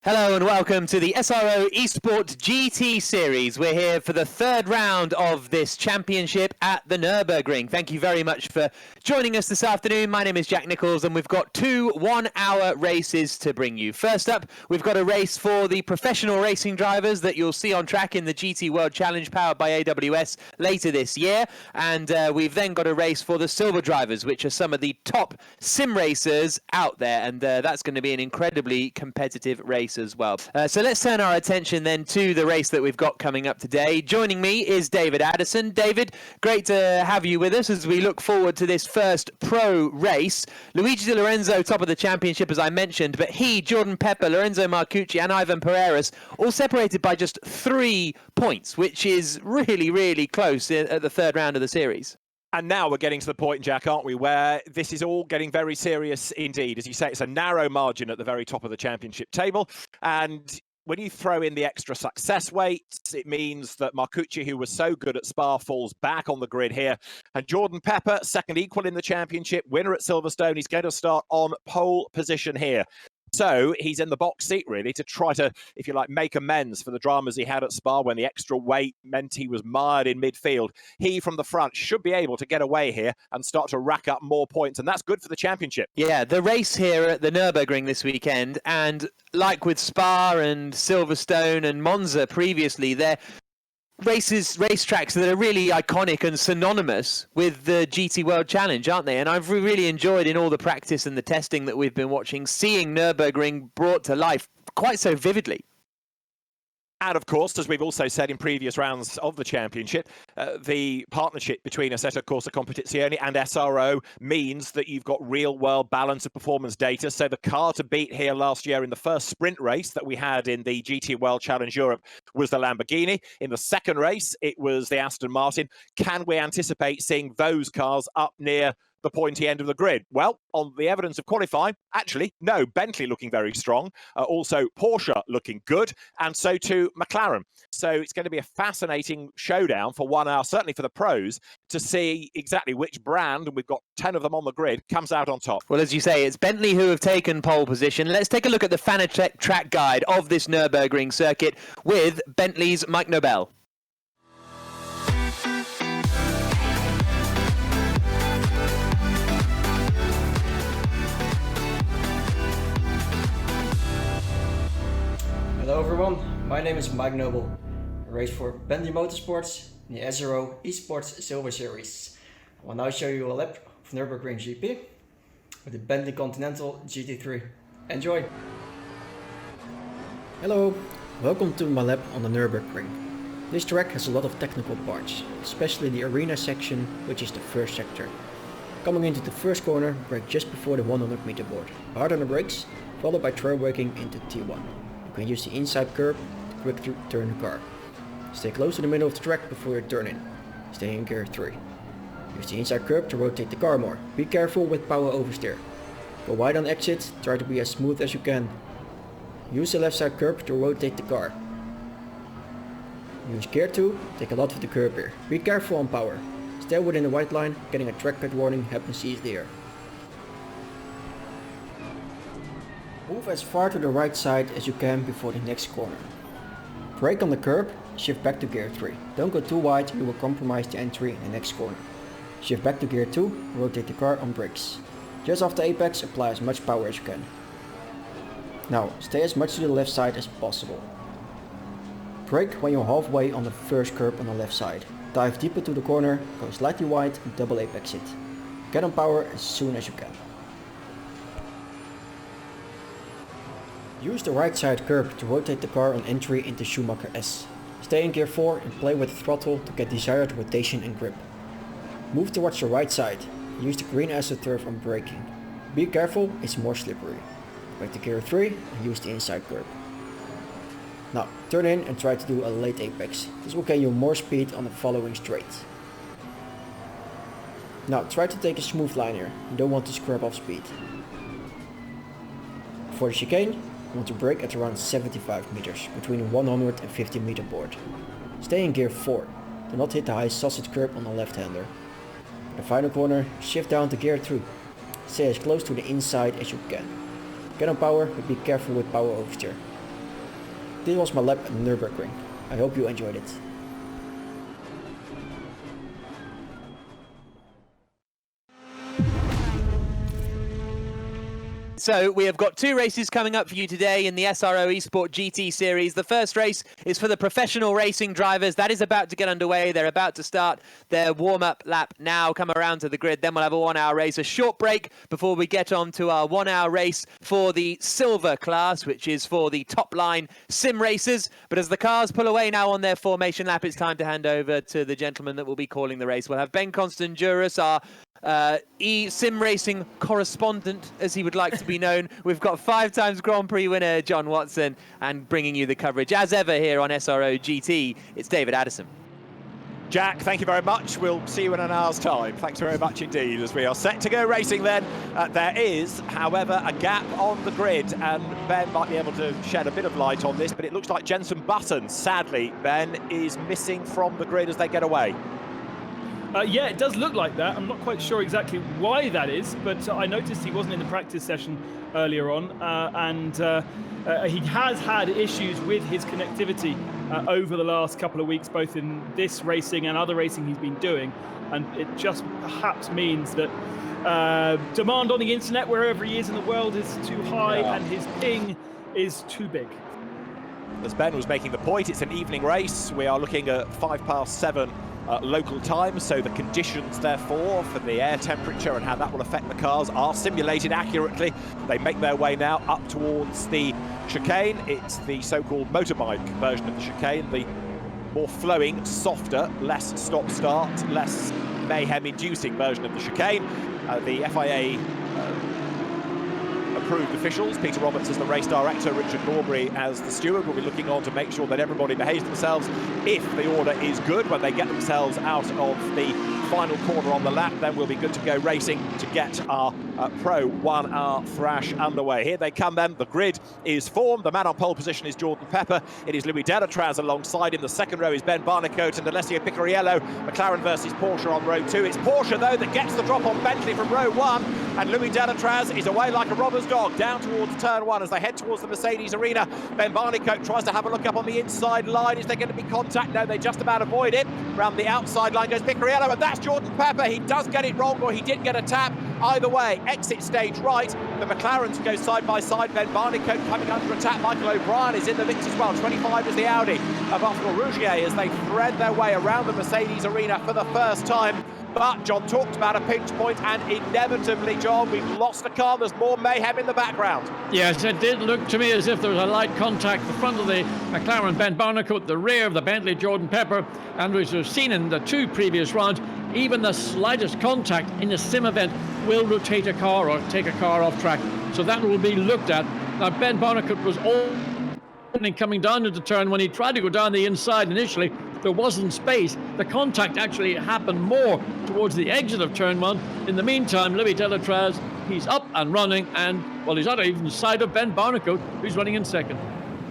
Hello and welcome to the SRO eSport GT Series. We're here for the third round of this championship at the Nurburgring. Thank you very much for joining us this afternoon. My name is Jack Nichols and we've got two one-hour races to bring you. First up, we've got a race for the professional racing drivers that you'll see on track in the GT World Challenge powered by AWS later this year. And we've then got a race for the silver drivers, which are some of the top sim racers out there. And that's going to be an incredibly competitive race as well. So let's turn our attention then to the race that we've got coming up today. Joining me is David Addison. David, great to have you with us as we look forward to this first pro race. Luigi Di Lorenzo top of the championship, as I mentioned, but he, Jordan Pepper, Lorenzo Marcucci and Ivan Pereiras all separated by just 3 points, which is really, really close at the third round of the series. And now we're getting to the point, Jack, aren't we, where this is all getting very serious indeed. As you say, it's a narrow margin at the very top of the championship table. And when you throw in the extra success weights, it means that Marcucci, who was so good at Spa, falls back on the grid here. And Jordan Pepper, second equal in the championship, winner at Silverstone, he's going to start on pole position here. So he's in the box seat, really, to try to, if you like, make amends for the dramas he had at Spa when the extra weight meant he was mired in midfield. He, from the front, should be able to get away here and start to rack up more points, and that's good for the championship. Yeah, the race here at the Nurburgring this weekend, and like with Spa and Silverstone and Monza previously, they're racetracks that are really iconic and synonymous with the GT World Challenge, aren't they? And I've really enjoyed in all the practice and the testing that we've been watching, seeing Nürburgring brought to life quite so vividly. And of course, as we've also said in previous rounds of the championship, the partnership between Assetto Corsa Competizione and SRO means that you've got real-world balance of performance data. So the car to beat here last year in the first sprint race that we had in the GT World Challenge Europe was the Lamborghini. In the second race, it was the Aston Martin. Can we anticipate seeing those cars up near the pointy end of the grid? Well, on the evidence of qualifying, actually, no. Bentley looking very strong. Also, Porsche looking good. And so too, McLaren. So it's going to be a fascinating showdown for 1 hour, certainly for the pros, to see exactly which brand, and we've got 10 of them on the grid, comes out on top. Well, as you say, it's Bentley who have taken pole position. Let's take a look at the Fanatec track guide of this Nürburgring circuit with Bentley's Mike Nobel. Hello everyone, my name is Mike Noble. I race for Bentley Motorsports in the SRO eSports Silver Series. I will now show you a lap of Nürburgring GP with the Bentley Continental GT3. Enjoy! Hello, welcome to my lap on the Nürburgring. This track has a lot of technical parts, especially the arena section, which is the first sector. Coming into the first corner, brake just before the 100 meter board. Hard on the brakes, followed by trail braking into T1. You can use the inside curb to quickly turn the car. Stay close to the middle of the track before you turn in. Stay in gear 3. Use the inside curb to rotate the car more. Be careful with power oversteer. Go wide on exit, try to be as smooth as you can. Use the left side curb to rotate the car. Use gear 2, take a lot of the curb here. Be careful on power. Stay within the white line, getting a track cut warning happens easily here. Move as far to the right side as you can before the next corner. Brake on the curb, shift back to gear 3. Don't go too wide, you will compromise the entry in the next corner. Shift back to gear 2, rotate the car on brakes. Just off the apex, apply as much power as you can. Now, stay as much to the left side as possible. Brake when you're halfway on the first curb on the left side. Dive deeper to the corner, go slightly wide and double apex it. Get on power as soon as you can. Use the right side curb to rotate the car on entry into Schumacher S. Stay in gear 4 and play with the throttle to get desired rotation and grip. Move towards the right side. Use the green AstroTurf on braking. Be careful, it's more slippery. Back to gear 3 and use the inside curb. Now, turn in and try to do a late apex. This will gain you more speed on the following straight. Now, try to take a smooth line here. You don't want to scrub off speed. For the chicane, you want to brake at around 75 meters, between 100 and 50 meter board. Stay in gear 4, do not hit the high sausage curb on the left hander. For the final corner, shift down to gear 3. Stay as close to the inside as you can. Get on power, but be careful with power oversteer. this was my lap at the Nurburgring. I hope you enjoyed it. So we have got 2 races coming up for you today in the SRO eSport GT series. The first race is for the professional racing drivers. That is about to get underway. They're about to start their warm-up lap now, come around to the grid. Then we'll have a 1-hour race, a short break before we get on to our 1-hour race for the silver class, which is for the top-line sim racers. But as the cars pull away now on their formation lap, it's time to hand over to the gentleman that will be calling the race. We'll have Ben Constanduris, our sim racing correspondent, as he would like to be known. We've got 5 times Grand Prix winner John Watson, and bringing you the coverage as ever here on SRO GT, it's David Addison. Jack, thank you very much. We'll see you in an hour's time. Thanks very much indeed, as we are set to go racing then. There is, however, a gap on the grid, and Ben might be able to shed a bit of light on this, but it looks like Jenson Button, sadly, Ben, is missing from the grid as they get away. Yeah, it does look like that. I'm not quite sure exactly why that is, but I noticed he wasn't in the practice session earlier on, and he has had issues with his connectivity over the last couple of weeks, both in this racing and other racing he's been doing, and it just perhaps means that demand on the internet wherever he is in the world is too high, and his ping is too big. As Ben was making the point, it's an evening race. We are looking at 7:05 local time, so the conditions therefore for the air temperature and how that will affect the cars are simulated accurately. They make their way now up towards the chicane. It's the so-called motorbike version of the chicane, the more flowing, softer, less stop-start, less mayhem-inducing version of the chicane. The FIA approved officials, Peter Roberts as the race director, Richard Norbury as the steward, will be looking on to make sure that everybody behaves themselves. If the order is good, when they get themselves out of the final corner on the lap, then we'll be good to go racing to get our Pro 1 hour thrash underway. Here they come then, the grid is formed, the man on pole position is Jordan Pepper, it is Louis Delatraz alongside him, the second row is Ben Barnicoat and Alessio Picariello, McLaren versus Porsche on row 2. It's Porsche though that gets the drop on Bentley from row 1, and Louis Delatraz is away like a robber's dog down towards turn 1 as they head towards the Mercedes arena. Ben Barnicoat tries to have a look up on the inside line. Is there going to be contact? No, they just about avoid it. Round the outside line goes Picariello, and that's Jordan Pepper. He does get it wrong, or he did get a tap. Either way, exit stage right. The McLarens go side by side. Ben Barnicoat coming under attack. Michael O'Brien is in the mix as well. 25 is the Audi of Arthur Rougier as they thread their way around the Mercedes arena for the first time. But John talked about a pinch point, and inevitably, John, we've lost a car. There's more mayhem in the background. Yes, it did look to me as if there was a light contact the front of the McLaren, Ben Barnicoat, the rear of the Bentley, Jordan Pepper, and as we've seen in the 2 previous rounds, even the slightest contact in a sim event will rotate a car or take a car off track. So that will be looked at. Now, Ben Barnicoat was coming down into turn. When he tried to go down the inside initially, there wasn't space. The contact actually happened more towards the exit of turn 1. In the meantime, Louis Delatraz, he's up and running, and well, he's not even side of Ben Barnicoat, who's running in second.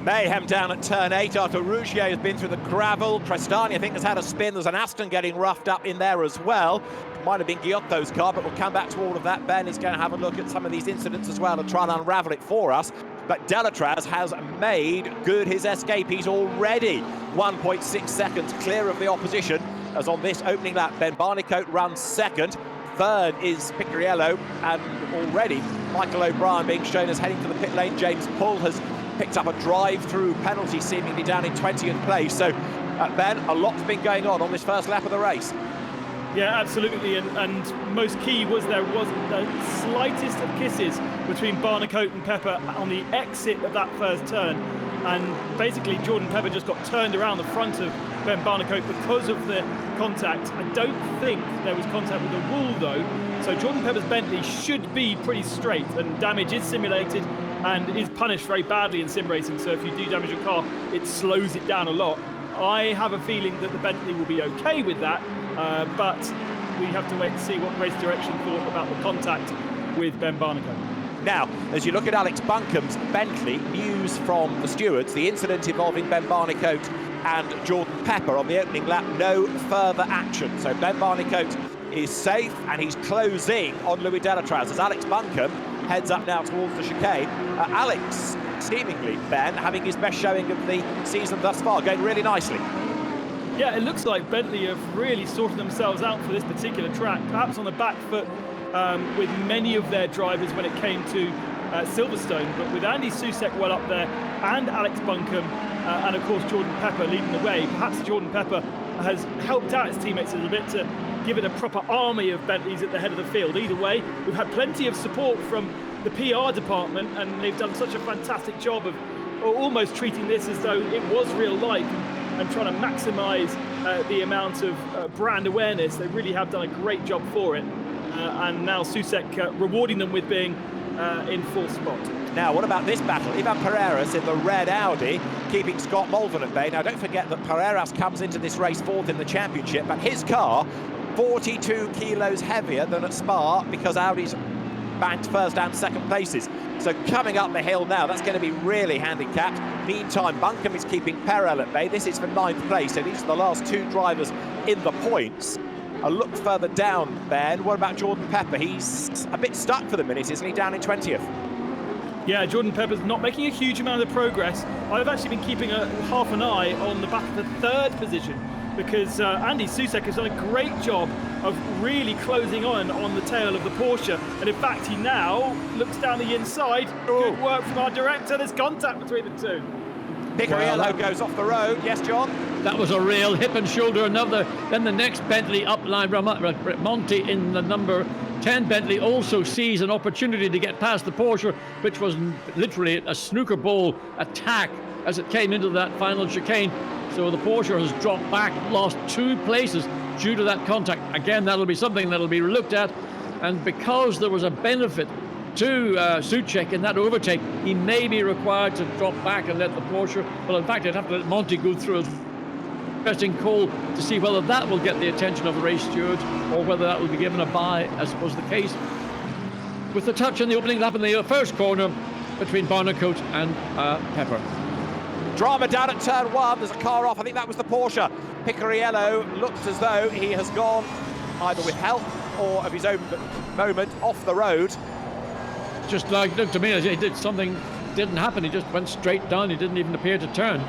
Mayhem down at turn 8 after Rougier has been through the gravel. Crestani, I think, has had a spin. There's an Aston getting roughed up in there as well. Might have been Giotto's car, but we'll come back to all of that. Ben is going to have a look at some of these incidents as well and try and unravel it for us. But Delatraz has made good his escape. He's already 1.6 seconds clear of the opposition, as on this opening lap, Ben Barnicoat runs second. Third is Picariello, and already Michael O'Brien being shown as heading to the pit lane. James Pull has picked up a drive-through penalty, seemingly down in 20th place. So, Ben, a lot's been going on this first lap of the race. Yeah, absolutely, and most key was there wasn't the slightest of kisses between Barnicoat and Pepper on the exit of that first turn, and basically Jordan Pepper just got turned around the front of Ben Barnicoat because of the contact. I don't think there was contact with the wall though, so Jordan Pepper's Bentley should be pretty straight, and damage is simulated and is punished very badly in sim racing, so if you do damage your car, it slows it down a lot. I have a feeling that the Bentley will be okay with that, but we have to wait and see what race direction thought about the contact with Ben Barnicoat. Now, as you look at Alex Buncombe's Bentley, news from the stewards, the incident involving Ben Barnicoat and Jordan Pepper on the opening lap, no further action. So Ben Barnicoat is safe, and he's closing on Louis Delatraz as Alex Buncombe heads up now towards the chicane. Alex, seemingly, Ben, having his best showing of the season thus far, going really nicely. Yeah, it looks like Bentley have really sorted themselves out for this particular track, perhaps on the back foot with many of their drivers when it came to Silverstone, but with Andy Susek well up there and Alex Buncombe and of course Jordan Pepper leading the way, perhaps Jordan Pepper has helped out his teammates a little bit to give it a proper army of Bentleys at the head of the field. Either way, we've had plenty of support from the PR department, and they've done such a fantastic job of almost treating this as though it was real life and trying to maximise the amount of brand awareness. They really have done a great job for it, and now Susek rewarding them with being in fourth spot. Now, what about this battle? Ivan Pereiras in the red Audi, keeping Scott Malvern at bay. Now, don't forget that Pereiras comes into this race fourth in the championship, but his car, 42 kilos heavier than at Spa, because Audi's banked first and second places. So coming up the hill now, that's going to be really handicapped. Meantime, Buncombe is keeping Perel at bay. This is for 9th place, so these are the last two drivers in the points. A look further down, Ben. What about Jordan Pepper? He's a bit stuck for the minute, isn't he? Down in 20th. Yeah, Jordan Pepper's not making a huge amount of progress. I've actually been keeping half an eye on the back of the third position, because Andy Susek has done a great job of really closing on the tail of the Porsche, and in fact he now looks down the inside. Good work from our director. There's contact between the two. Picariello goes off the road. Yes, John? That was a real hip and shoulder. Another. Then the next Bentley upline, Monty in the number 10 Bentley, also sees an opportunity to get past the Porsche, which was literally a snooker ball attack as it came into that final chicane. So the Porsche has dropped back, lost 2 places due to that contact. Again, that'll be something that'll be looked at. And because there was a benefit to Suchek in that overtake, he may be required to drop back and let the Porsche. Well, in fact, I'd have to let Monty go through his interesting call to see whether that will get the attention of the race stewards or whether that will be given a bye, as was the case with the touch in the opening lap in the first corner between Barnicoat and Pepper. Drama down at turn 1. There's a car off. I think that was the Porsche. Picariello looks as though he has gone either with help or of his own moment off the road. Just like, looked to me as he did something, didn't happen. He just went straight down. He didn't even appear to turn.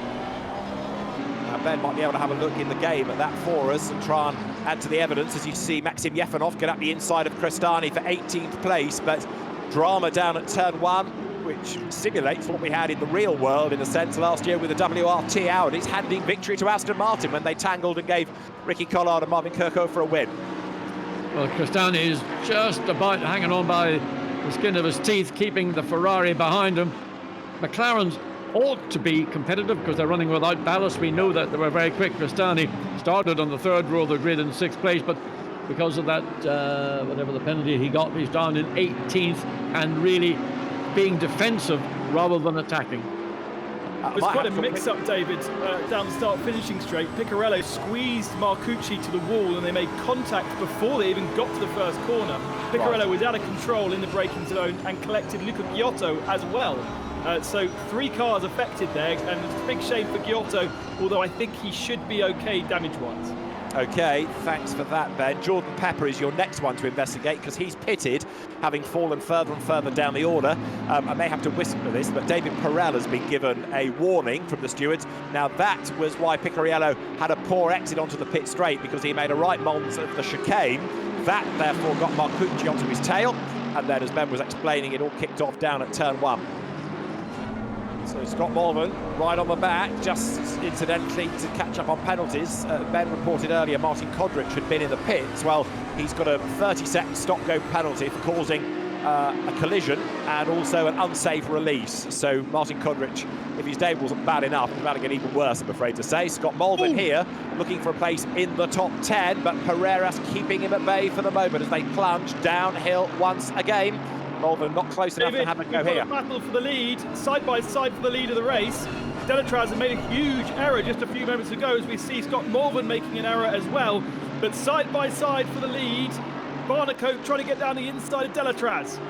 Now Ben might be able to have a look in the game at that for us and try and add to the evidence, as you see Maxim Yefanov get up the inside of Crestani for 18th place. But drama down at turn 1, which simulates what we had in the real world, in a sense, last year with the WRT Audis handing victory to Aston Martin when they tangled and gave Ricky Collard and Marvin Kirkhofer a win. Well, Crestani is just about hanging on by the skin of his teeth, keeping the Ferrari behind him. McLaren's ought to be competitive because they're running without ballast. We know that they were very quick. Crestani started on the 3rd row of the grid in 6th place, but because of that, whatever the penalty he got, he's down in 18th and really being defensive rather than attacking. It was quite a mix-up, David, down the start-finishing straight. Picariello squeezed Marcucci to the wall and they made contact before they even got to the first corner. Picariello was out of control in the braking zone and collected Luca Giotto as well. So 3 cars affected there, and it's a big shame for Giotto, although I think he should be okay damage-wise. OK, thanks for that, Ben. Jordan Pepper is your next one to investigate because he's pitted, having fallen further and further down the order. I may have to whisper for this, but David Perel has been given a warning from the stewards. Now, that was why Picariello had a poor exit onto the pit straight, because he made a right mons of the chicane. That, therefore, got Marcucci onto his tail. And then, as Ben was explaining, it all kicked off down at turn 1. So Scott Malvern right on the back, just incidentally to catch up on penalties. Ben reported earlier Martin Kodrich had been in the pits. Well, he's got a 30-second stop-go penalty for causing a collision and also an unsafe release. So Martin Kodrich, if his day wasn't bad enough, it's about to get even worse, I'm afraid to say. Scott Malvern here looking for a place in the top 10, but Pereiras keeping him at bay for the moment as they plunge downhill once again. Malvern not close enough to have a go here. Battle for the lead, side by side for the lead of the race. Delatraz has made a huge error just a few moments ago, as we see Scott Malvern making an error as well. But side by side for the lead, Barnicoat trying to get down the inside of Delatraz.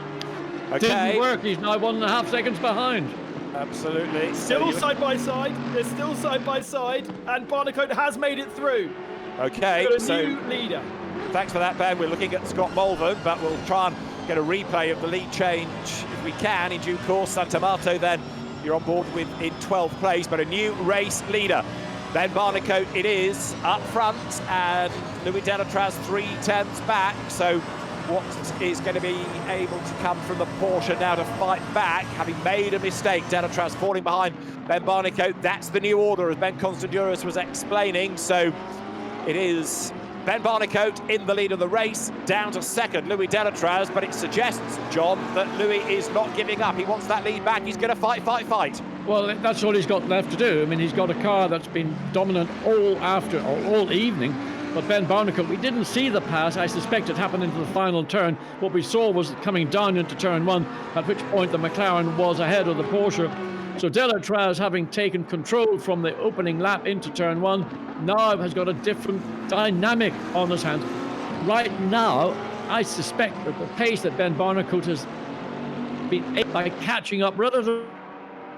Okay. Didn't work. He's now 1.5 seconds behind. Absolutely. Still side by side. They're still side by side, and Barnicoat has made it through. Okay. Got a new leader. Thanks for that, Ben. We're looking at Scott Malvern, but we'll try and get a replay of the lead change if we can in due course. Sant'Amato then you're on board with in 12th place, but a new race leader. Ben Barnicoat it is up front, and Louis Delatraz 3/10 back. So what is going to be able to come from the Porsche now to fight back, having made a mistake? Delatraz falling behind Ben Barnicoat. That's the new order, as Ben Constanduros was explaining. So it is Ben Barnicoat in the lead of the race, down to second Louis Delatraz, but it suggests, John, that Louis is not giving up. He wants that lead back. He's going to fight. Well, that's all he's got left to do. I mean, he's got a car that's been dominant all evening. But Ben Barnicoat, we didn't see the pass. I suspect it happened into the final turn. What we saw was coming down into turn one, at which point the McLaren was ahead of the Porsche. So Delatraz, having taken control from the opening lap into turn one, now has got a different dynamic on his hands. Right now, I suspect that the pace that Ben Barnicoat has been able by catching up relative to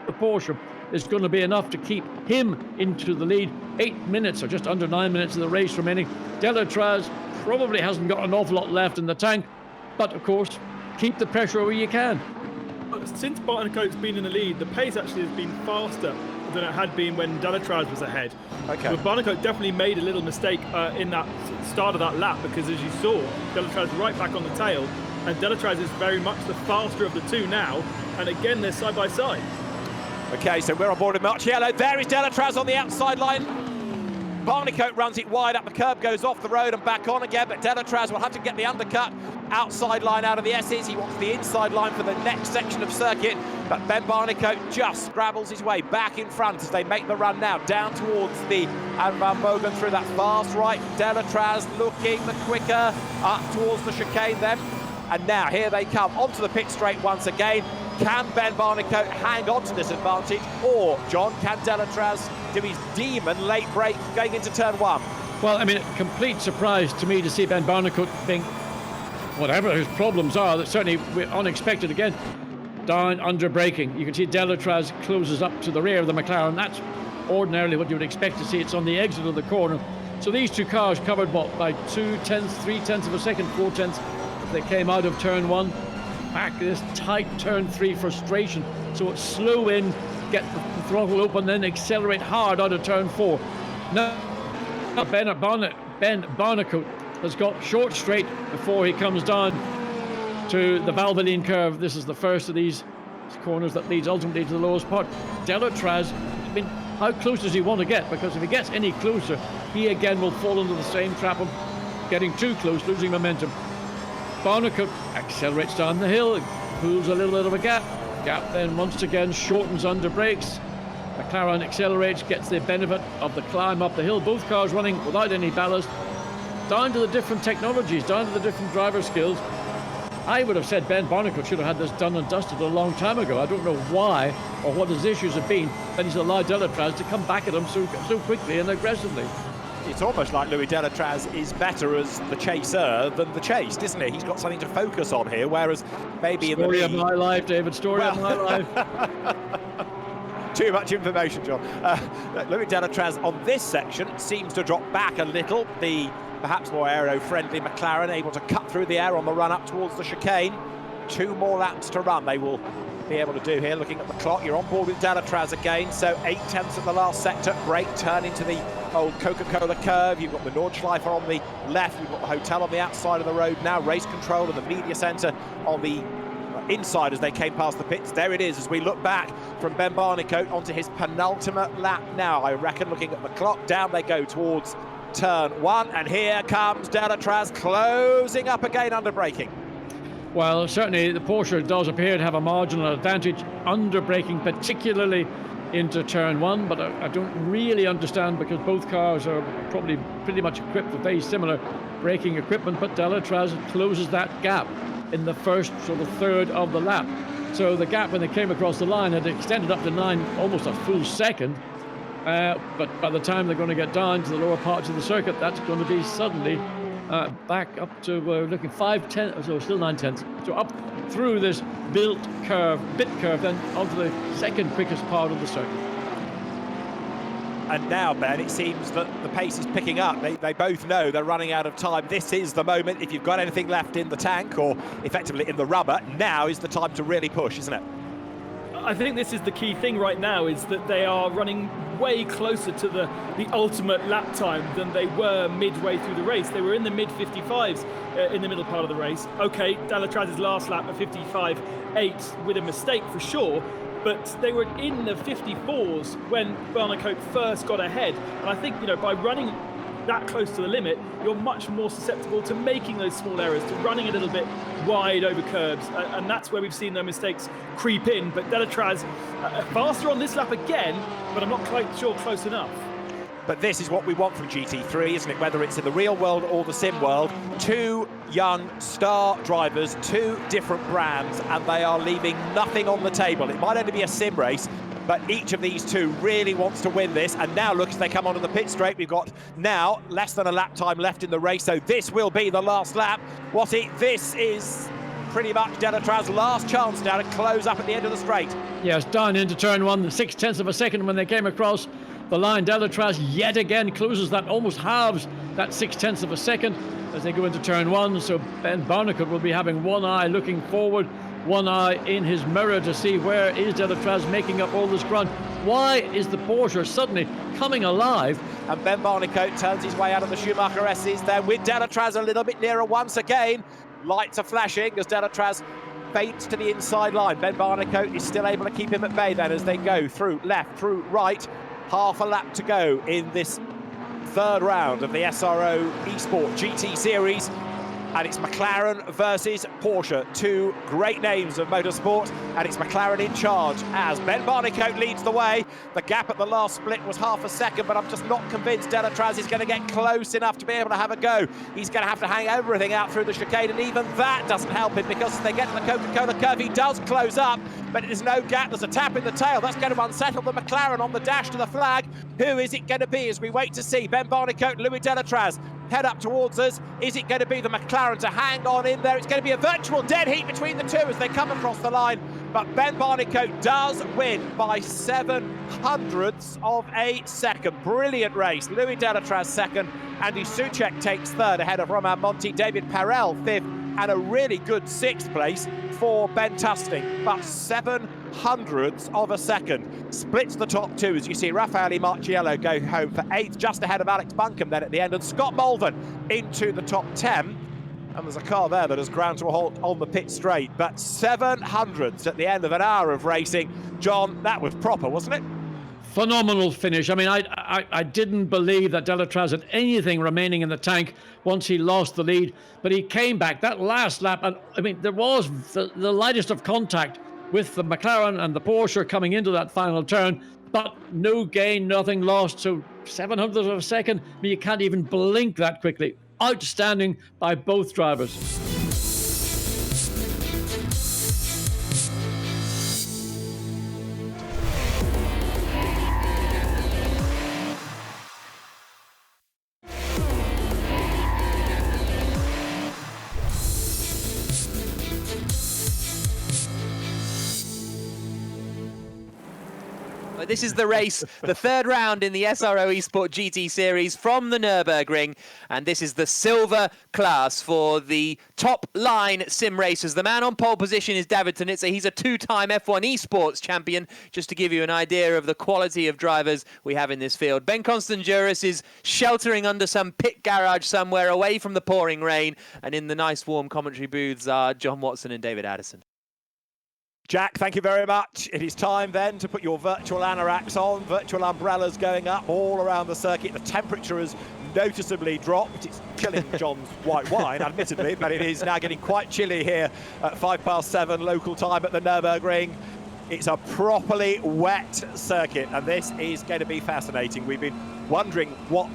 the Porsche is going to be enough to keep him into the lead. 8 minutes or just under 9 minutes of the race remaining. Delatraz probably hasn't got an awful lot left in the tank, but of course, keep the pressure where you can. Since Barnicoat's been in the lead, the pace actually has been faster than it had been when Delatraz was ahead. Okay. But Barnicoat definitely made a little mistake in that start of that lap, because as you saw, Delatraz right back on the tail, and Delatraz is very much the faster of the two now, and again they're side by side. Okay, so we're on board with Marciello. There is Delatraz on the outside line. Barnicoat runs it wide up the curb, goes off the road and back on again, but Delatraz will have to get the undercut outside line out of the S's. He wants the inside line for the next section of circuit, but Ben Barnicoat just scrabbles his way back in front as they make the run now down towards the Van Mogen through that fast right. Delatraz looking the quicker up towards the chicane then, and now here they come onto the pit straight once again. Can Ben Barnicoat hang on to this advantage, or, John, can Delatraz do his demon late break going into turn one? Well, I mean, complete surprise to me to see Ben Barnicoat being, whatever his problems are, that certainly unexpected again, down under braking. You can see Delatraz closes up to the rear of the McLaren. That's ordinarily what you would expect to see. It's on the exit of the corner. So these two cars covered, what, by 2/10, 3/10 of a second, 4/10. They came out of turn one. Back this tight turn three frustration, so it's slow in, get the throttle open, then accelerate hard out of turn four. Now Ben Barnicoat has got short straight before he comes down to the Valvoline curve. This is the first of these corners that leads ultimately to the lowest part. Delatraz, I mean, how close does he want to get? Because if he gets any closer, he again will fall into the same trap of getting too close, losing momentum. Barnicoat accelerates down the hill, pulls a little bit of a gap. Gap then once again shortens under brakes. McLaren accelerates, gets the benefit of the climb up the hill. Both cars running without any ballast. Down to the different technologies, down to the different driver skills. I would have said Ben Barnicoat should have had this done and dusted a long time ago. I don't know why or what his issues have been, but he's allowed Delatraz to come back at him so quickly and aggressively. It's almost like Louis Delatraz is better as the chaser than the chased, isn't he? He's got something to focus on here, whereas maybe in the lead... Story of my life, David, story of my life. Too much information, John. Louis Delatraz on this section seems to drop back a little. The perhaps more aero-friendly McLaren able to cut through the air on the run up towards the chicane. 2 more laps to run they will be able to do here. Looking at the clock, you're on board with Delatraz again, so 8/10 of the last sector. Brake turn into the old Coca-Cola curve. You've got the Nordschleife on the left, we've got the hotel on the outside of the road now, race control and the media centre on the inside as they came past the pits. There it is as we look back from Ben Barnicoat onto his penultimate lap now, I reckon. Looking at the clock, down they go towards turn one, and here comes Delatraz closing up again under braking. Well, certainly the Porsche does appear to have a marginal advantage under braking, particularly into turn one, but I don't really understand, because both cars are probably pretty much equipped with very similar braking equipment, but Delatraz closes that gap in the first sort of third of the lap. So the gap when they came across the line had extended up to 9, almost a full second, but by the time they're going to get down to the lower parts of the circuit, that's going to be suddenly back up to, we're looking 5/10, so still 9/10. So up through this bit curve, then onto the second quickest part of the circuit. And now, Ben, it seems that the pace is picking up. They both know they're running out of time. This is the moment. If you've got anything left in the tank or effectively in the rubber, now is the time to really push, isn't it? I think this is the key thing right now, is that they are running way closer to the ultimate lap time than they were midway through the race. They were in the mid-55s in the middle part of the race. OK, Delatraz's last lap at 55.8 with a mistake for sure, but they were in the 54s when Barnicoat first got ahead. And I think, by running that close to the limit, you're much more susceptible to making those small errors, to running a little bit wide over curbs, and that's where we've seen those mistakes creep in. But Delatraz faster on this lap again, but I'm not quite sure close enough. But this is what we want from GT3, isn't it? Whether it's in the real world or the sim world, two young star drivers, two different brands, and they are leaving nothing on the table. It might only be a sim race, but each of these two really wants to win this. And now look, as they come onto the pit straight, we've got now less than a lap time left in the race, so this will be the last lap. This is pretty much Delatraz's last chance now to close up at the end of the straight. Yes, down into turn one, 0.6 of a second when they came across the line. Delatraz yet again closes that, almost halves that 0.6 of a second as they go into turn one. So Ben Barnicoat will be having one eye looking forward, one eye in his mirror to see where is Delatraz making up all this ground. Why is the Porsche suddenly coming alive? And Ben Barnicoat turns his way out of the Schumacher S's there with Delatraz a little bit nearer once again. Lights are flashing as Delatraz fades to the inside line. Ben Barnicoat is still able to keep him at bay then as they go through left, through right. Half a lap to go in this third round of the SRO eSport GT Series. And it's McLaren versus Porsche, two great names of motorsport, and it's McLaren in charge as Ben Barnicoat leads the way. The gap at the last split was half a second, but I'm just not convinced Delatraz is going to get close enough to be able to have a go. He's going to have to hang everything out through the chicane, and even that doesn't help him, because as they get to the Coca-Cola curve, he does close up, but there's no gap. There's a tap in the tail. That's going to unsettle the McLaren on the dash to the flag. Who is it going to be as we wait to see? Ben Barnicoat, Louis Delatraz head up towards us. Is it going to be the McLaren to hang on in there? It's going to be a virtual dead heat between the two as they come across the line. But Ben Barnicoat does win by 0.07 of a second. Brilliant race. Louis Delatraz second. Andy Soucek takes third ahead of Romain Monti. David Perel fifth. And a really good sixth place for Ben Tusting. But 0.07 of a second splits the top two as you see Raffaele Marciello go home for eighth, just ahead of Alex Buncombe then at the end, and Scott Malvern into the top 10. And there's a car there that has ground to a halt on the pit straight. But 0.07 at the end of an hour of racing. John, that was proper, wasn't it? Phenomenal finish. I mean, I didn't believe that Delatraz had anything remaining in the tank once he lost the lead, but he came back that last lap, and I mean, there was the lightest of contact with the McLaren and the Porsche coming into that final turn, but no gain, nothing lost. So 0.07 of a second, I mean, you can't even blink that quickly. Outstanding by both drivers. This is the race, the third round in the SRO eSport GT Series from the Nurburgring, and this is the silver class for the top line sim racers. The man on pole position is David Tonitza. He's a two-time F1 eSports champion, just to give you an idea of the quality of drivers we have in this field. Ben Constanduris is sheltering under some pit garage somewhere away from the pouring rain, and in the nice warm commentary booths are John Watson and David Addison. Jack, thank you very much. It is time then to put your virtual anoraks on, virtual umbrellas going up all around the circuit. The temperature has noticeably dropped. It's killing John's white wine, admittedly, but it is now getting quite chilly here at 7:05 local time at the Nurburgring. It's a properly wet circuit, and this is going to be fascinating. We've been wondering what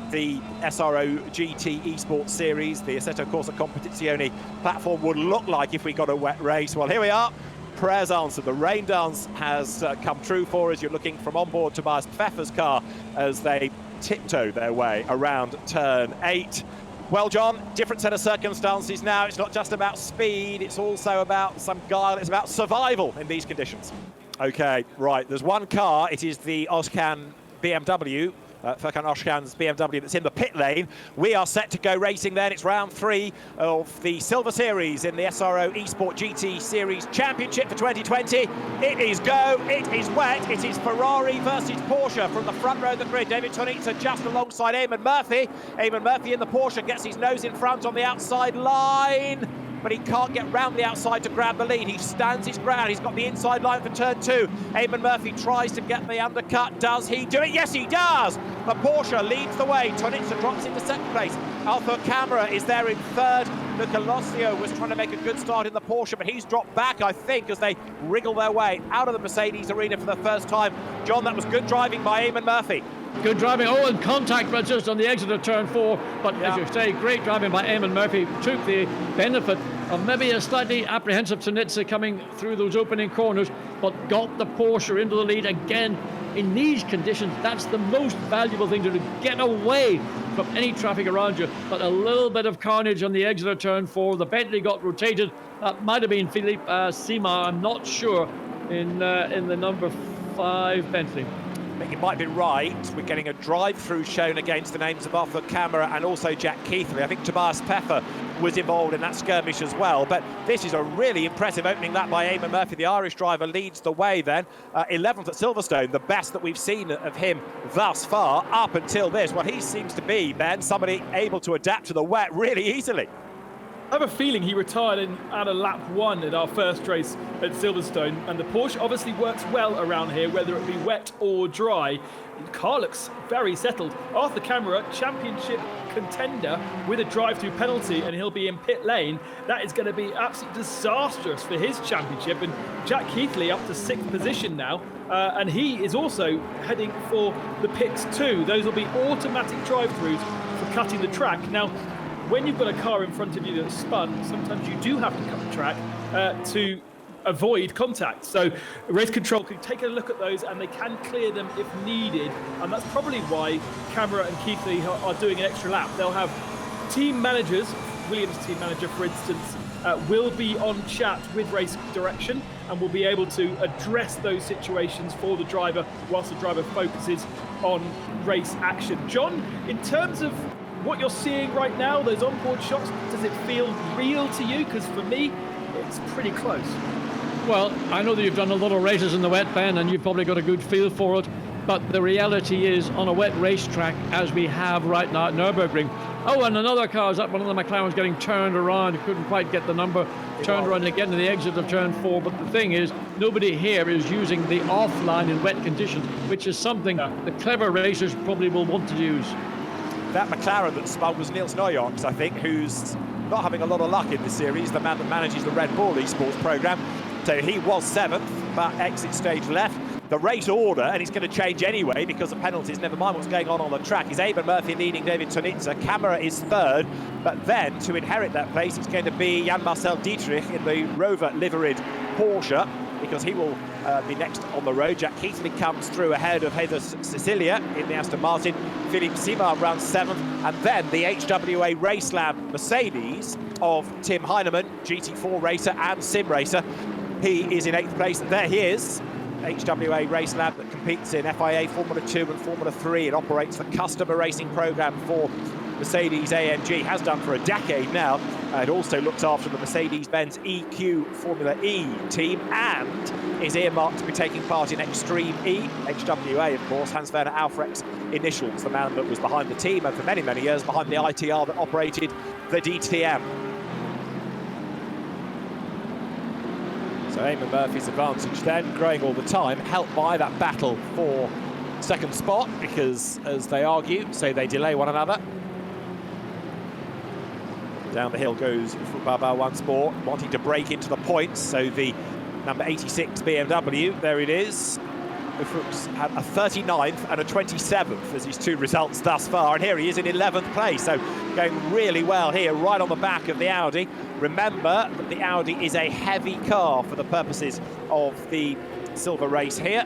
the SRO GT eSports Series, the Assetto Corsa Competizione platform would look like if we got a wet race. Well, here we are. Prayers answered. The rain dance has come true for us. You're looking from onboard Tobias Pfeffer's car as they tiptoe their way around turn 8. Well, John, different set of circumstances now. It's not just about speed, it's also about some guile. It's about survival in these conditions. Okay, right, there's one car. It is the Oscan BMW. Francorchamps BMW that's in the pit lane. We are set to go racing then. It's round 3 of the Silver Series in the SRO eSport GT Series Championship for 2020. It is go, it is wet, it is Ferrari versus Porsche from the front row of the grid. David Tonitza just alongside Eamon Murphy. Eamon Murphy in the Porsche gets his nose in front on the outside line, but he can't get round the outside to grab the lead. He stands his ground. He's got the inside line for turn 2. Eamon Murphy tries to get the undercut. Does he do it? Yes, he does. The Porsche leads the way. Tonitza drops into second place. Alpha Camera is there in third. Luca Losio was trying to make a good start in the Porsche, but he's dropped back, I think, as they wriggle their way out of the Mercedes arena for the first time. John, that was good driving by Eamon Murphy. Good driving. Oh, and contact was just on the exit of turn 4. But as you say, great driving by Eamon Murphy. Took the benefit of maybe a slightly apprehensive Tonitza coming through those opening corners, but got the Porsche into the lead again. In these conditions, that's the most valuable thing to do, get away from any traffic around you. But a little bit of carnage on the exit of turn 4. The Bentley got rotated. That might have been Philippe Sima, I'm not sure, in the number 5 Bentley. I think you might be right. We're getting a drive-through shown against the names of Arthur Camera and also Jack Keithley. I think Tobias Peffer was involved in that skirmish as well. But this is a really impressive opening lap by Eamon Murphy. The Irish driver leads the way then. 11th at Silverstone, the best that we've seen of him thus far up until this. Well, he seems to be, Ben, somebody able to adapt to the wet really easily. I have a feeling he retired at a lap 1 at our first race at Silverstone, and the Porsche obviously works well around here, whether it be wet or dry. The car looks very settled. Arthur Camera, championship contender with a drive-through penalty, and he'll be in pit lane. That is going to be absolutely disastrous for his championship. And Jack Keithley up to 6th position now, and he is also heading for the pits too. Those will be automatic drive-throughs for cutting the track. Now, when you've got a car in front of you that's spun, sometimes you do have to cut the track to avoid contact. So race control can take a look at those and they can clear them if needed. And that's probably why Camera and Keithley are doing an extra lap. They'll have team managers, Williams' team manager, for instance, will be on chat with race direction and will be able to address those situations for the driver whilst the driver focuses on race action. John, in terms of what you're seeing right now, those onboard shots, does it feel real to you? Because for me, it's pretty close. Well, I know that you've done a lot of races in the wet, Ben, and you've probably got a good feel for it. But the reality is, on a wet racetrack, as we have right now at Nurburgring, oh, and another car is up, one of the McLarens getting turned around, couldn't quite get the number, turned around again to the exit of turn 4. But the thing is, nobody here is using the offline in wet conditions, which is something the clever racers probably will want to use. That McLaren that spun was Niels Neujoks, I think, who's not having a lot of luck in this series, the man that manages the Red Bull eSports programme. So he was 7th, but exit stage left. The race order, and it's going to change anyway because of penalties, never mind what's going on the track, is Eamon Murphy leading David Tonitza. Camera is 3rd, but then to inherit that place, it's going to be Jan-Marcel Dietrich in the Rover liveried Porsche, because he will be next on the road. Jack Keithley comes through ahead of Jesus Cecilia in the Aston Martin. Philippe Simard runs 7th, and then the HWA Race Lab Mercedes of Tim Heinemann, GT4 racer and sim racer. He is in 8th place, and there he is. HWA Race Lab that competes in FIA Formula 2 and Formula 3. It operates the customer racing program for Mercedes-AMG, has done for a decade now. It also looks after the Mercedes-Benz EQ Formula E team and is earmarked to be taking part in Extreme E. HWA, of course, Hans-Werner Alfrecht's initials, the man that was behind the team and for many, many years behind the ITR that operated the DTM. So Eamon Murphy's advantage then growing all the time, helped by that battle for second spot, because as they argue, so they delay one another. Down the hill goes Baba once more, wanting to break into the points. So the number 86 BMW, there it is. Ufuk's had a 39th and a 27th as his 2 results thus far. And here he is in 11th place. So going really well here, right on the back of the Audi. Remember that the Audi is a heavy car for the purposes of the silver race here.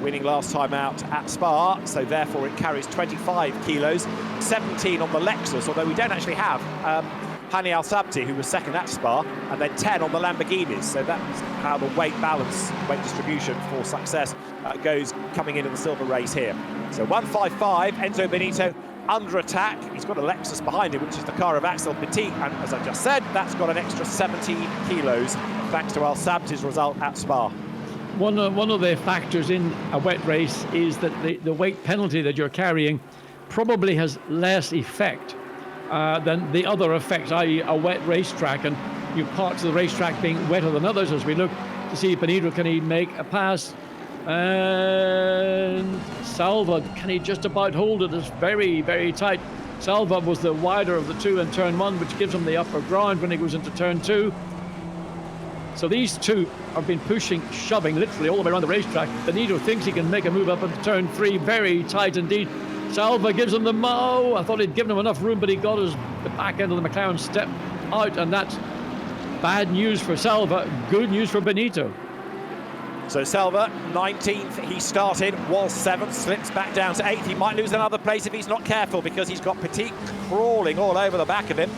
Winning last time out at Spa, so therefore it carries 25 kilos, 17 on the Lexus, although we don't actually have Hani Al Sabti, who was second at Spa, and then 10 on the Lamborghinis. So that's how the weight balance, weight distribution for success goes coming into the silver race here. So 155, Enzo Benito under attack. He's got a Lexus behind him, which is the car of Axel Petit, and as I just said, that's got an extra 17 kilos thanks to Al Sabti's result at Spa. One of the factors in a wet race is that the weight penalty that you're carrying probably has less effect than the other effects, i.e. a wet racetrack, and you parts of the racetrack being wetter than others. As we look to see Benito, can he make a pass? And Salva, can he just about hold it? It's very, very tight. Salva was the wider of the two in turn one, which gives him the upper ground when he goes into turn two. So these two have been pushing, shoving literally all the way around the racetrack. Benito thinks he can make a move up into turn three, very tight indeed. Salva gives him the mo. I thought he'd given him enough room, but he got the back end of the McLaren step out, and that's bad news for Salva, good news for Benito. So Salva, 19th, he started, was 7th, slips back down to 8th. He might lose another place if he's not careful, because he's got Petit crawling all over the back of him.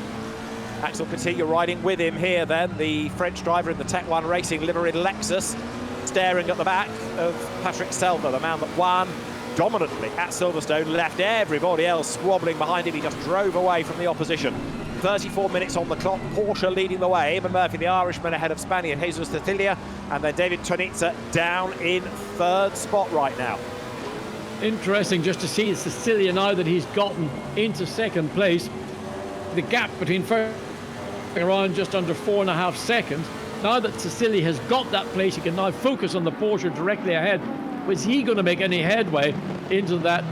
Axel Petit, you're riding with him here then, the French driver in the Tech 1 Racing liveried Lexus, staring at the back of Patrick Selva, the man that won dominantly at Silverstone, left everybody else squabbling behind him. He just drove away from the opposition. 34 minutes on the clock, Porsche leading the way. Eamon Murphy, the Irishman, ahead of Spaniard Jesus Cecilia, and then David Tonitza down in 3rd spot right now. Interesting just to see Cecilia now that he's gotten into 2nd place. The gap between first around just under 4.5 seconds. Now that Cecilia has got that place, he can now focus on the Porsche directly ahead. Was he going to make any headway into that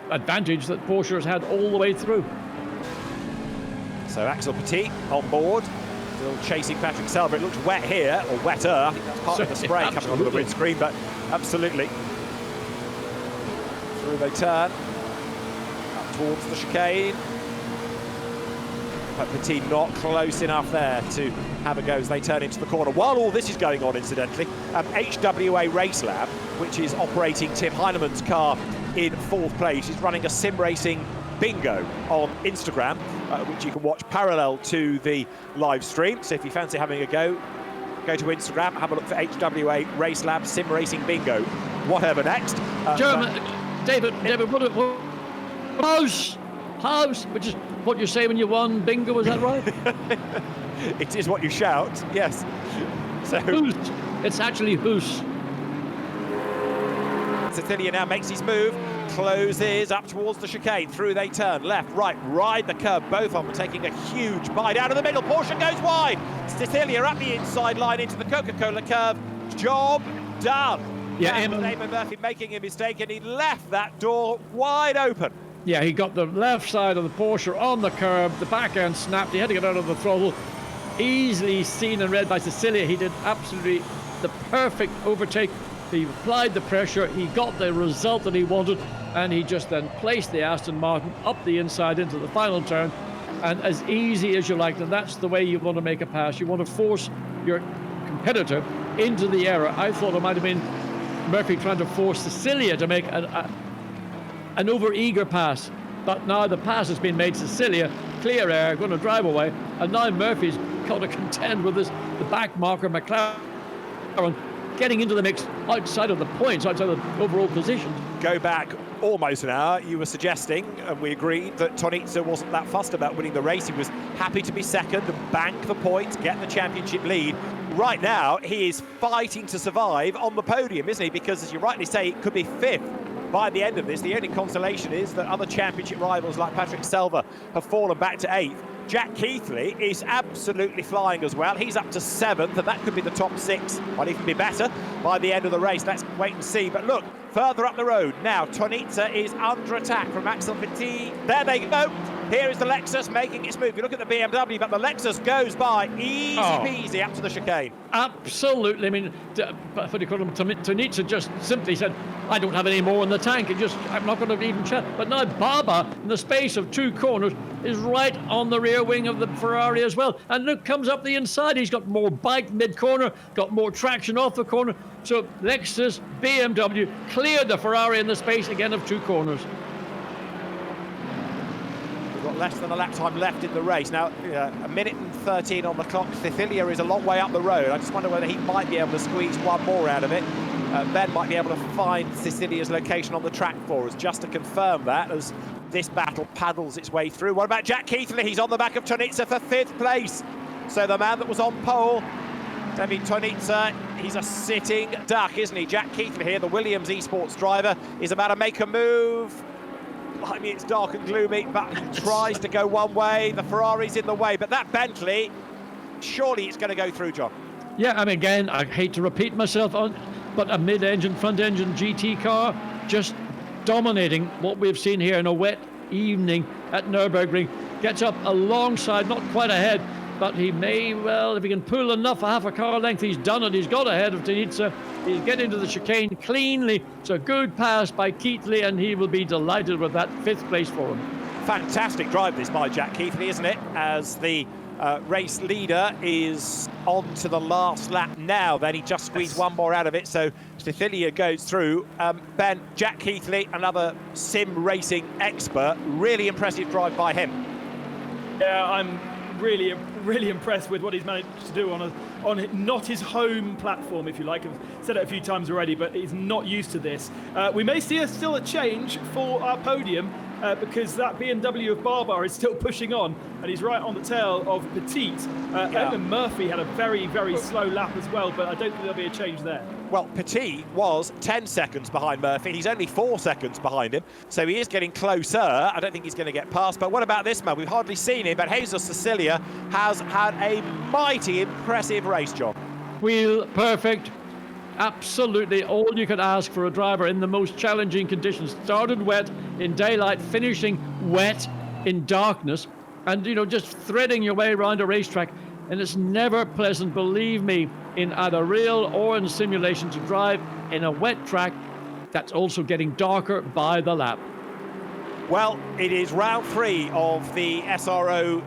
advantage that Porsche has had all the way through? So Axel Petit on board, still chasing Patrick Selva. It looks wet here, or wetter. I think that's part of the spray coming onto the windscreen, but absolutely. Through they turn, up towards the chicane. But Petit not close enough there to have a go as they turn into the corner. While all this is going on, incidentally, HWA Race Lab, which is operating Tim Heinemann's car in 4th place, is running a sim racing bingo on Instagram, which you can watch parallel to the live stream. So if you fancy having a go to Instagram, have a look for HWA Race Lab sim racing bingo. Whatever next. David, what house, which is what you say when you won bingo, is that right? It is what you shout, yes. So Hoos. It's actually Hoos. Cecilia now makes his move, closes up towards the chicane, through they turn, left, right, ride the curve, both of them taking a huge bite out of the middle. Porsche goes wide, Cecilia up the inside line into the Coca-Cola curve, job done. Yeah, Eamon Murphy making a mistake, and he left that door wide open. Yeah, he got the left side of the Porsche on the curb, the back end snapped, he had to get out of the throttle. Easily seen and read by Cecilia. He did absolutely the perfect overtake. He applied the pressure, he got the result that he wanted, and he just then placed the Aston Martin up the inside into the final turn, and as easy as you like. And that's the way you want to make a pass. You want to force your competitor into the error. I thought it might have been Murphy trying to force Cecilia to make an over-eager pass, but now the pass has been made. Cecilia, clear air, going to drive away, and now Murphy's got to contend with the back marker McLaren getting into the mix outside of the points, outside of the overall position. Go back almost an hour, you were suggesting, and we agreed, that Tonitza wasn't that fussed about winning the race. He was happy to be second and bank the points, get the championship lead. Right now, he is fighting to survive on the podium, isn't he? Because, as you rightly say, it could be 5th by the end of this. The only consolation is that other championship rivals like Patrick Selva have fallen back to 8th. Jack Keithley is absolutely flying as well. He's up to 7th, and that could be the top 6. Might even be better by the end of the race. Let's wait and see. But look, further up the road now, Tonitza is under attack from Axel Petit. There they go. Here is the Lexus making its move. You look at the BMW, but the Lexus goes by easy peasy up to the chicane. Absolutely. I mean, what do you call him? Tonitza just simply said, I don't have any more in the tank. I'm not going to even chat. But now Baba, in the space of 2 corners, is right on the rear wing of the Ferrari as well. And look, comes up the inside. He's got more bite mid-corner, got more traction off the corner. So Lexus, BMW cleared the Ferrari in the space again of 2 corners. We've got less than a lap time left in the race. Now, a minute and 13 on the clock. Cecilia is a long way up the road. I just wonder whether he might be able to squeeze one more out of it. Ben might be able to find Cecilia's location on the track for us, just to confirm that as this battle paddles its way through. What about Jack Keithley? He's on the back of Tonitza for 5th place. So the man that was on pole, David Tonitza, he's a sitting duck, isn't he? Jack Keithley here, the Williams eSports driver, is about to make a move. I mean, it's dark and gloomy, but he tries to go one way. The Ferrari's in the way, but that Bentley, surely it's going to go through, John. Yeah, I mean, again, I hate to repeat myself, but a mid-engine, front-engine GT car just dominating what we've seen here in a wet evening at Nurburgring. Gets up alongside, not quite ahead, but he may well, if he can pull enough, half a car length, he's done it. He's got ahead of Tonitza. He's getting to the chicane cleanly. It's a good pass by Keithley, and he will be delighted with that 5th place for him. Fantastic drive this by Jack Keithley, isn't it? As the race leader is on to the last lap now. Then he just squeezed one more out of it, so Cecilia goes through. Ben, Jack Keithley, another sim racing expert. Really impressive drive by him. Yeah, I'm really impressed with what he's managed to do on not his home platform, if you like. I've said it a few times already, but he's not used to this. We may see still a change for our podium because that BMW of Barbar is still pushing on, and he's right on the tail of Petit. Eamon Murphy had a very slow lap as well, but I don't think there'll be a change there. Well, Petit was 10 seconds behind Murphy. He's only 4 seconds behind him, so he is getting closer. I don't think he's going to get past, but what about this man? We've hardly seen him, but Jesus Cecilia has had a mighty impressive race, John. Wheel perfect. Absolutely all you could ask for a driver in the most challenging conditions. Started wet in daylight, finishing wet in darkness, and just threading your way around a racetrack. And it's never pleasant, believe me, in either real or in simulation, to drive in a wet track that's also getting darker by the lap. Well, it is round 3 of the SRO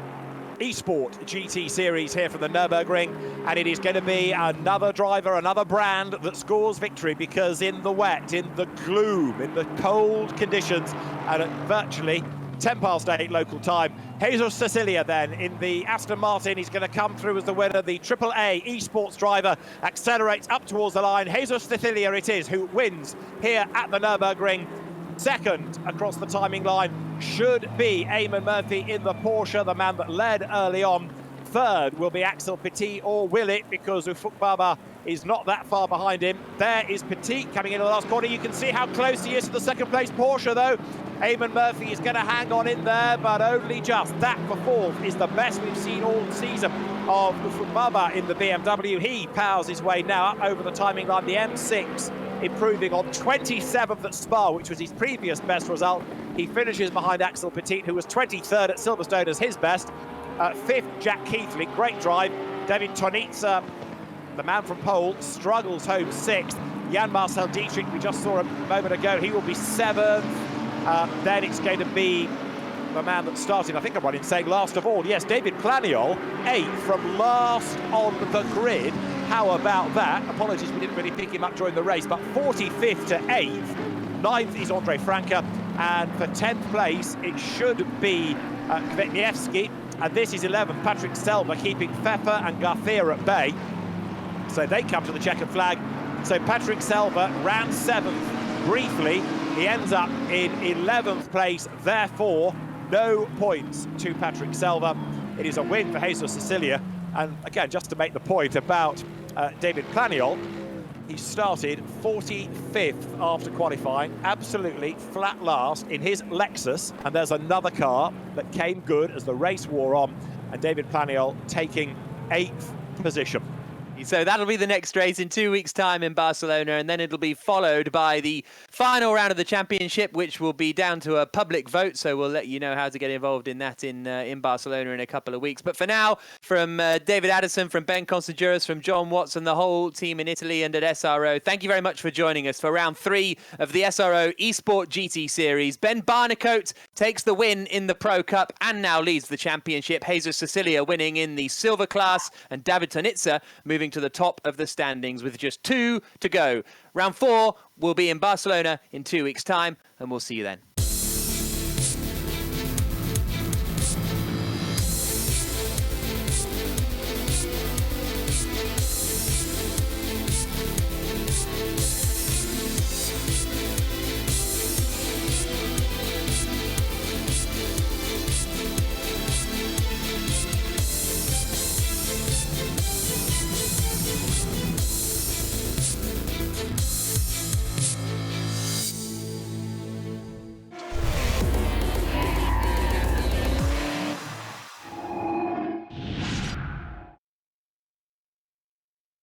eSport GT series here from the Nurburgring, and it is going to be another driver, another brand that scores victory, because in the wet, in the gloom, in the cold conditions, and at virtually 10 past 8 local time, Jesus Cecilia then in the Aston Martin, he's going to come through as the winner. The AAA eSports driver accelerates up towards the line. Jesus Cecilia it is who wins here at the Nurburgring. Second across the timing line should be Eamon Murphy in the Porsche, the man that led early on. Third will be Axel Petit, or will it, because Ufuk Baba is not that far behind him. There is Petit coming into the last corner. You can see how close he is to the second place Porsche, though. Eamon Murphy is going to hang on in there, but only just. That for 4th is the best we've seen all season of Ufuk Baba in the BMW. He powers his way now up over the timing line. The M6 improving on 27th at Spa, which was his previous best result. He finishes behind Axel Petit, who was 23rd at Silverstone as his best. 5th, Jack Keithley, great drive. David Tonitza, the man from pole, struggles home 6th. Jan-Marcel Dietrich, we just saw a moment ago, he will be 7th. Then it's going to be the man that started, I think I'm right in saying last of all. Yes, David Planiol, 8th from last on the grid. How about that? Apologies, we didn't really pick him up during the race, but 45th to 8th. 9th is Andre Franke, and for 10th place, it should be Kvetniewski. And this is 11th, Patrick Selva, keeping Pfeffer and Garcia at bay. So they come to the checkered flag. So Patrick Selva ran 7th briefly. He ends up in 11th place, therefore no points to Patrick Selva. It is a win for Jesus Cecilia. And again, just to make the point about David Planiol, he started 45th after qualifying, absolutely flat last in his Lexus. And there's another car that came good as the race wore on, and David Planiol taking 8th position. So that'll be the next race in 2 weeks' time in Barcelona, and then it'll be followed by the final round of the championship, which will be down to a public vote. So we'll let you know how to get involved in that in Barcelona in a couple of weeks. But for now, from David Addison, from Ben Constanduras, from John Watson, the whole team in Italy and at SRO, thank you very much for joining us for round 3 of the SRO eSport GT Series. Ben Barnicoat takes the win in the Pro Cup and now leads the championship. Jesus Cecilia winning in the silver class, and David Tonitza moving to the top of the standings with just 2 to go. Round 4 will be in Barcelona in 2 weeks' time, and we'll see you then.